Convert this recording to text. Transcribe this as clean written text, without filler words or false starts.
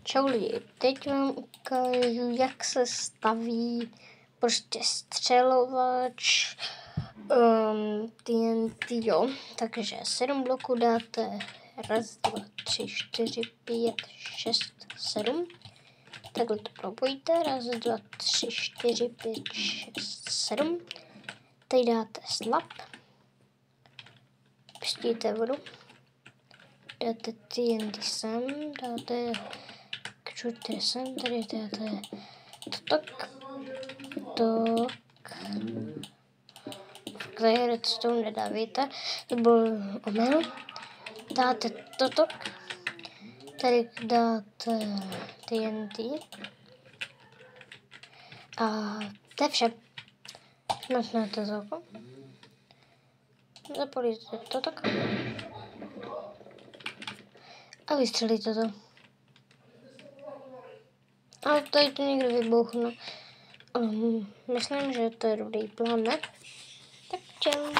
Čau lidi, teď vám ukážu, jak se staví prostě střelovač TNT, jo. Takže 7 bloků dáte 1, 2, 3, 4, 5, 6, 7. Takhle to propojíte, 1, 2, 3, 4, 5, 6, 7. Teď dáte slab, pustíte vodu, dáte TNT sem, dáte kčurty sem, tady dáte tak, tady redstone nedávíte, to byl omyl, dáte toto, tady dáte TNT a to je vše. Nasnete to, zapolíte toto a vystřelíte to. Ale tady to někdo vybouchne. Myslím, že to je dobrý plán, ne? Tak čau.